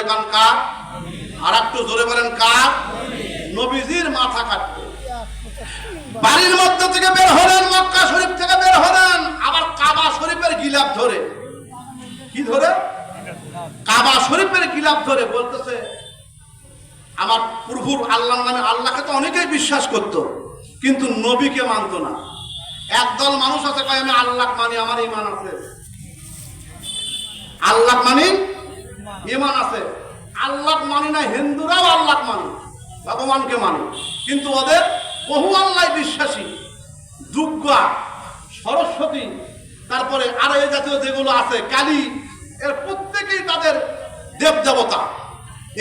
কান কার? আর একটু জোরে বলেন কার? নবীজির মাথা কাটবে। বাড়ির মধ্যে থেকে বের হলেন, মক্কা শরীফ থেকে বের হলেন, আবার কাবা শরীফের গিলাফ ধরে, কি ধরে? কাবা শরীফের গিলাফ ধরে বলতেছে আমার প্রভুর আল্লাহর নামে, আল্লাহকে তো অনেকেই বিশ্বাস করত কিন্তু নবীকে মানত না। একদল মানুষ আছে কয় আমি আল্লাহ মানি, আমার ঈমান আছে, আল্লাহ মানি, ঈমান আছে। আল্লাহ মানি না, হিন্দুরাও আল্লাহ মানি, ভগবানকে মানি, কিন্তু ওদের বহু আল্লাহ বিশ্বাসী, দুর্গা, সরস্বতী, তারপরে আরো এই জাতীয় যেগুলো আছে, কালী, এর প্রত্যেকেই তাদের দেব দেবতা।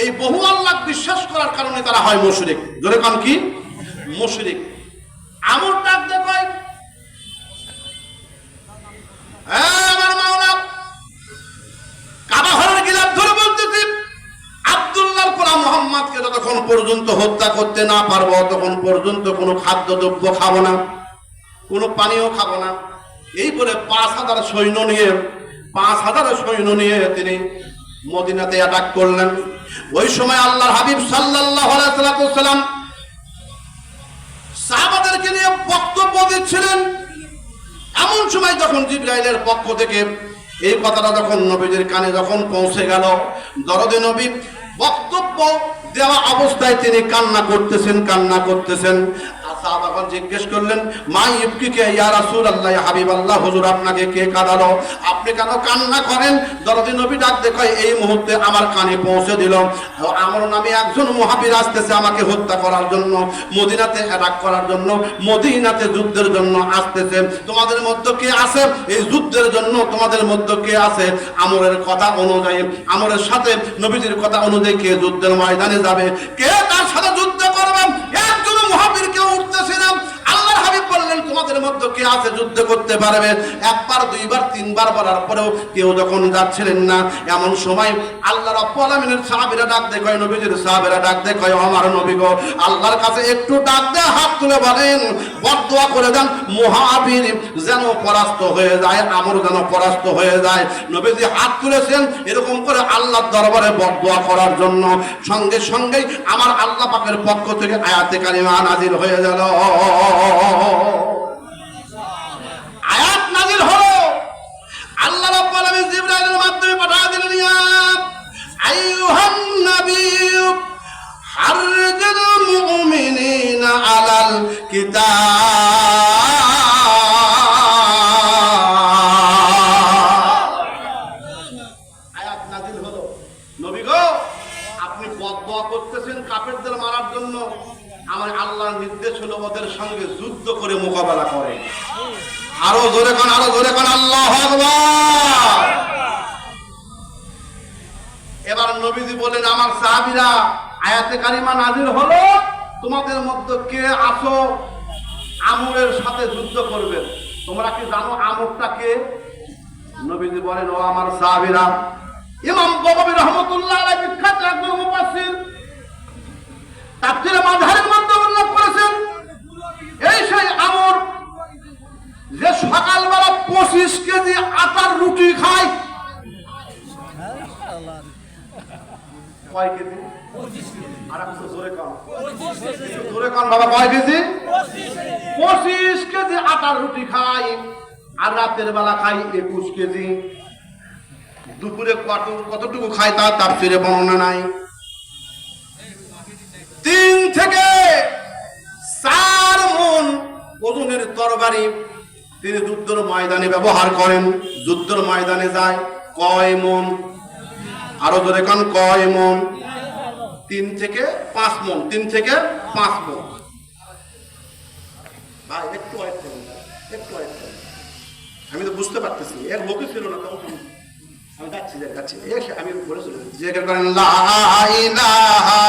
এই বহু আল্লাহ বিশ্বাস করার কারণে তারা হয় মুশরিক। জোরে কান কি? মুশরিক। আমর ডাক দে কয় আমার মাওলা, কাবা ঘরের গিলাফ ধরে বলতেছি আব্দুল্লাহর গোলাম মুহাম্মদকে যতক্ষণ পর্যন্ত হত্যা করতে না পারবো ততক্ষণ পর্যন্ত কোনো খাদ্যদ্রব্য খাবো না, কোনো পানীয় খাবো না। এই বলে ৫,০০০ সৈন্য নিয়ে তিনি মদিনাতে অ্যাটাক করলেন। ওই সময় আল্লাহর হাবিব সাল্লাল্লাহু আলাইহি ওয়াসাল্লাম সাহাবাদেরকে নিয়ে বক্তব্য দিচ্ছিলেন। এমন সময় যখন জিবরাইলের পক্ষ থেকে এই কথাটা যখন নবীজির কানে যখন পৌঁছে গেল, দরদে নবী বক্তব্য দেওয়া অবস্থায় তিনি কান্না করতেছেন। সাহাবাগণ জিজ্ঞেস করলেন মা ইবকিকে ইয়া রাসূলুল্লাহ, ইয়া হাবিবাল্লাহ, হুজুর আপনাকে কে কাঁদালো, আপনি কেন কান্না করেন? দরদে নবী ডাক দেখায় এই মুহূর্তে আমার কানে পৌঁছে দিল আমর নামে একজন মুহাবির আসতেছে আমাকে হত্যা করার জন্য, মদিনাতে অ্যাটাক করার জন্য, মদিনাতে যুদ্ধের জন্য আসতেছে। তোমাদের মধ্যে কে আছে এই যুদ্ধের জন্য? তোমাদের মধ্যে কে আছে আমরের কথা অনুযায়ী, আমরের সাথে নবীজির কথা অনুযায়ী কে যুদ্ধের ময়দানে যাবে, কে তার সাথে যুদ্ধ করবে? একজন মুহাবির কেউ উঠতেছে না। আল্লাহর হাবিব বললেন তোমাদের মধ্যে কে আছে যুদ্ধ করতে পারবে? একবার, দুইবার, তিনবার বলার পরেও কেউ যখন যাচ্ছিলেন না, এমন সময় আল্লাহ রাব্বুল আলামিনের সাহাবীরা ডাক দেয়, কয় নবীজির সাহাবীরা ডাক দেয়, কয় আমার নবী গো, আল্লাহর কাছে একটু ডাক দেয়, হাত তুলে বলেন, বদদুয়া করে দেন মুহাবির যেন পরাস্ত হয়ে যায়, আমর যেন পরাস্ত হয়ে যায়। নবীজি হাত তুলেছেন এরকম করে আল্লাহর দরবারে বদদুয়া করার জন্য। সঙ্গে সঙ্গেই আমার আল্লাহ পাকের পক্ষ থেকে আয়াতে কারিমা নাজিল হয়ে গেল। আয়াত নাজিল হলো, আল্লাহ রাব্বুল আলামিন জিবরাইলের মাধ্যমে পাঠিয়ে দিলেন, ইয়া আইয়ুহান নাবিয়্যু হাররিজিল মুমিনিনা আলাল কিতাব। আয়াত নাজিল হলো, নবী গো আপনি বদদুয়া করতেছেন কাফেরদের মারার জন্য, আমার আল্লাহর নির্দেশ হলো ওদের সঙ্গে যুদ্ধ করে মোকাবেলা করে। আরো জোরে কোন, আরো জোরে কোন, আল্লাহু আকবার। এবার নবীজি বলেন আমার সাহাবীরা, আয়াতে কারিমা নাজিল হলো, তোমাদের মধ্যে কে আছো আমরের সাথে যুদ্ধ করবে? তোমরা কি জানো আমরটা কে? নবীজি বলেন ও আমার সাহাবীরা, ইমাম বগবী রাহমাতুল্লাহ আলাইহি বিখ্যাত একজন মুফাসসির তাফসীরে মাযহারের মধ্যে উল্লেখ করেছেন, এই সেই আমর যে সকালবেলা 25 কেজি আটার রুটি খায়। কয় কেজি? 25 কেজি। আর একটু জোরে কান, 25 কেজি। জোরে কান বাবা, কয় কেজি? 25 কেজি আটার রুটি খায়। আর রাতের বেলা খায় 21 কেজি। দুপুরে কতটুকু খায় তা তাফসীরে বর্ণনা নাই। 3 থেকে 4 মণ ওজনের তরবারি তিনি যুদ্ধের ময়দানে ব্যবহার করেন। যুদ্ধের ময়দানে যায় কয় মণ? আরো জোরে কান, কয় মণ? 3 থেকে 5 মণ। 3 থেকে 5 মণ। ভাই একটু ওয়েট করুন, একটু ওয়েট করুন, আমি তো বুঝতে পারতেছি এর লোকে ছিল না তখন। আমি যাচ্ছি আমি বলেছি জিকির করেন লা ইলাহা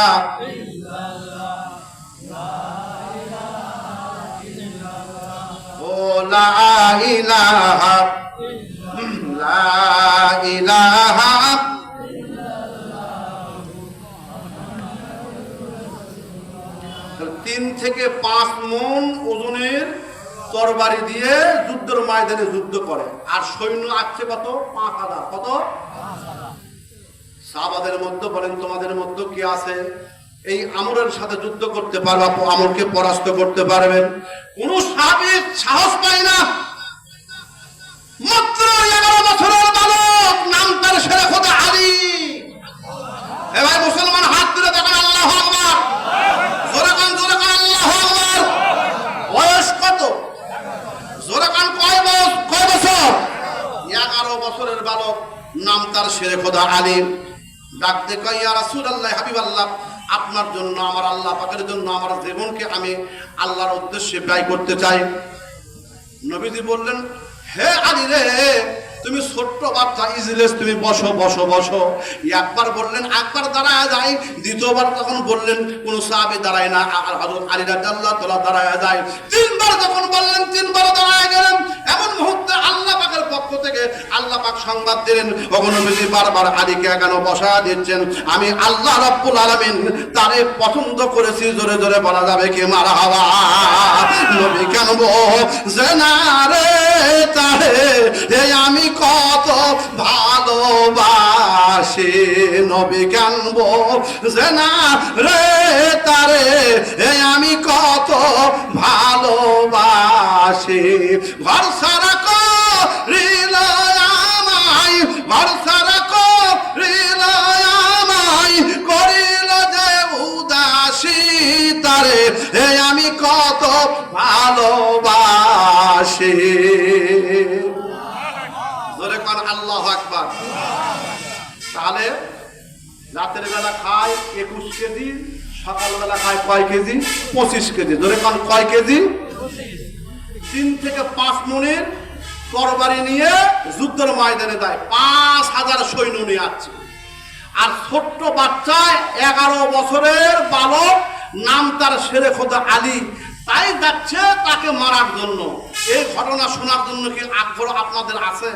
ইল্লাল্লাহ, ও লা ইলাহা ইল্লাল্লাহ। 3 থেকে 5 মণ ওজনের তরবারি দিয়ে যুদ্ধের ময়দানে যুদ্ধ করে। আর সৈন্য আসছে কত? 5,000। কত? সাহাবাদের মধ্যে বলেন তোমাদের মধ্যে কি আছে এই আমরের সাথে যুদ্ধ করতে পারবা, আমরকে পরাস্ত করতে পারবেন? কোন সাহাবী সাহস পায় না। মাত্র 11 বছরের বালক, নাম তার শেরে খোদা আলী। এবার মুসলমান হাত তুলে দেখেন আল্লাহু আকবার, জোরে কান আল্লাহু আকবার। বয়স কত? জোরে কান কয় বছর? 11 বছরের বালক, নাম তার শেরে খোদা আলী। ডাকতে কয় ইয়া রাসূলুল্লাহ, হাবিবাল্লাহ, আপনার জন্য, আমার আল্লাহ পাকের জন্য আমার জীবনকে আমি আল্লাহর উদ্দেশ্যে ব্যয় করতে চাই। নবীজি বললেন, হে আলী রে, তুমি ছোট্ট বাচ্চা, ইজলিস, তুমি বসো বসো বসো। একবার বললেন, একবার দাঁড়ায় যায়। দ্বিতীয়বার তখন বললেন, কোন সাহাবী দাঁড়ায় না, হযরত আলী রাদিয়াল্লাহু তাআলা দাঁড়ায় যায়। তিনবার যখন বললেন, তিনবার দাঁড়ায় গেলেন। এমন মুহূর্তে আল্লাহ পাকের পক্ষ থেকে আল্লাহ পাক সংবাদ দিলেন, ওগো নবীজি, বারবার আলীকে কেন বসায় দিচ্ছেন? আমি আল্লাহ রাব্বুল আলামিন তারে পছন্দ করেছি। জোরে জোরে বলা যাবে কি মারহাবা? নবী কেন জানা রে তারে আমি কত ভালোবাসি, নবী কানবো জানা রে তারে আমি কত ভালোবাসি। ভরসা রাখো হৃদয় আমায়, ভরসা রাখো হৃদয় আমায়, করিল যে উদাসী তারে আমি কত ভালোবাসি। আল্লাহু আকবার। তাহলে রাতের বেলা খায় 21 কেজি, সকালবেলা খায় কয় কেজি? 25 কেজি। ধরে কান কয় কেজি? 3 থেকে 5 মণের তরবারি নিয়ে যুদ্ধের ময়দানে যায়। 5000 সৈন্য নিয়ে আসছে। আর ছোট্ট বাচ্চা 11 বছরের বালক, নাম তার শেরে খোদা আলী, তাই যাচ্ছে তাকে মারার জন্য। এই ঘটনা শোনার জন্য কি আগ্রহ আপনাদের আছে?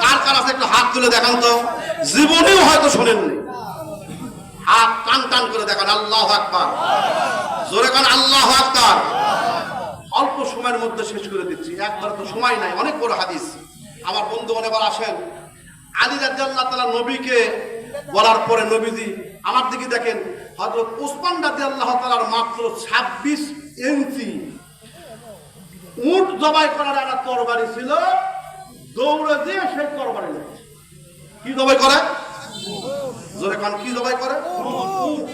কার কার আছে? একটু হাত তুলে দেখান তো। জীবনেও হয়তো শোনেননি, হাত টান টান করে দেখান। আল্লাহু আকবার, জোরে কান আল্লাহু আকবার। অল্প সময়ের মধ্যে শেষ করে দিচ্ছি, একবার তো সময় নাই, অনেক বড় হাদিস। আমার বন্ধুগণ এবার আসেন। আলী রাদিয়াল্লাহু তাআলা নবীকে বলার পরে নবীজি আমার দিকে দেখেন, হযরত উসমান রাদিয়াল্লাহু তাআলার মাত্র 26 ইঞ্চি উট জবাই করার একটা তরবারি ছিল। দৌড়ে দিয়ে সেই তরবারি নেয়। কি জবাই করে? জোরে কান, কি জবাই করে? উট।